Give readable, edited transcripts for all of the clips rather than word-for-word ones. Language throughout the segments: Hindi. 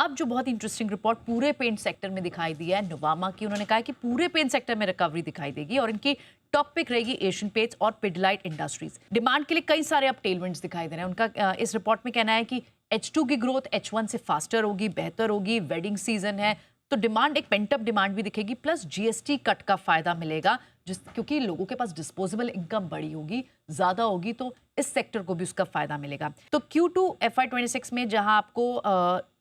अब जो बहुत इंटरेस्टिंग रिपोर्ट पूरे पेंट सेक्टर में दिखाई दी है नोवामा की, उन्होंने कहा है कि पूरे पेंट सेक्टर में रिकवरी दिखाई देगी और इनकी टॉप पिक रहेगी एशियन पेंट्स और पिडलाइट इंडस्ट्रीज। डिमांड के लिए कई सारे अब टेलविंड्स दिखाई दे रहे हैं। उनका इस रिपोर्ट में कहना है कि H2 की ग्रोथ H1 से फास्टर होगी, बेहतर होगी, वेडिंग सीजन है तो डिमांड, एक पेंटअप डिमांड भी दिखेगी, प्लस जीएसटी कट का फायदा मिलेगा क्योंकि लोगों के पास डिस्पोजेबल इनकम बड़ी होगी, ज्यादा होगी, तो इस सेक्टर को भी उसका फायदा मिलेगा। तो Q2 FY26 में जहां आपको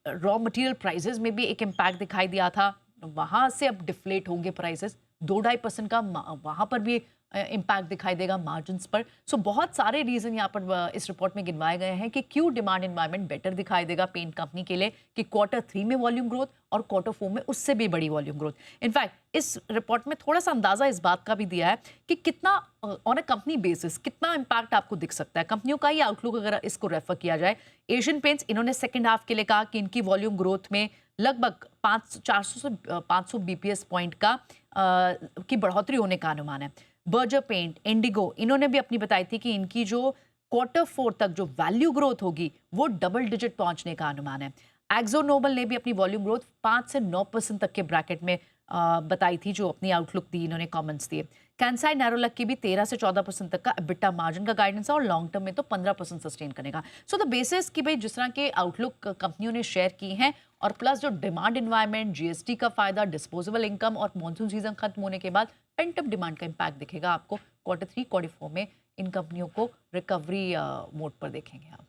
रॉ मटेरियल प्राइसेस में भी एक इम्पैक्ट दिखाई दिया था, वहां से अब डिफ्लेट होंगे प्राइसेस, 2-2.5% का वहां पर भी इम्पैक्ट दिखाई देगा मार्जिन्स पर। सो बहुत सारे रीजन यहाँ पर इस रिपोर्ट में गिनवाए गए हैं कि क्यों डिमांड एनवायरनमेंट बेटर दिखाई देगा पेंट कंपनी के लिए, कि Q3 में वॉल्यूम ग्रोथ और Q4 में उससे भी बड़ी वॉल्यूम ग्रोथ। इनफैक्ट इस रिपोर्ट में थोड़ा सा अंदाजा इस बात का भी दिया है कि कितना ऑन अ कंपनी बेसिस कितना इम्पैक्ट आपको दिख सकता है। कंपनियों का ही आउटलुक अगर इसको रेफर किया जाए, एशियन पेंट्स इन्होंने सेकेंड हाफ के लिए कहा कि इनकी वॉल्यूम ग्रोथ में लगभग 400 से 500 बीपीएस पॉइंट का की बढ़ोतरी होने का अनुमान है। बर्जर पेंट, इंडिगो, इन्होंने भी अपनी बताई थी कि इनकी जो Q4 तक जो वैल्यू ग्रोथ होगी वो डबल डिजिट पहुंचने का अनुमान है। एक्सो नोबल ने भी अपनी वॉल्यूम ग्रोथ 5 से 9% तक के ब्रैकेट में बताई थी, जो अपनी आउटलुक दी, इन्होंने कमेंट्स दिए। कैंसाई नैरोलक की भी 13 से 14% तक का एबिटा मार्जिन का गाइडेंस है और लॉन्ग टर्म में तो 15% सस्टेन करेगा। सो द बेसिस कि भाई जिस तरह के आउटलुक कंपनियों ने शेयर की हैं और प्लस जो डिमांड एनवायरनमेंट, जीएसटी का फायदा, डिस्पोजेबल इनकम और मॉनसून सीजन खत्म होने के बाद पेंटअप डिमांड का इम्पैक्ट दिखेगा आपको Q3, Q4 में इन कंपनियों को रिकवरी मोड पर देखेंगे आप।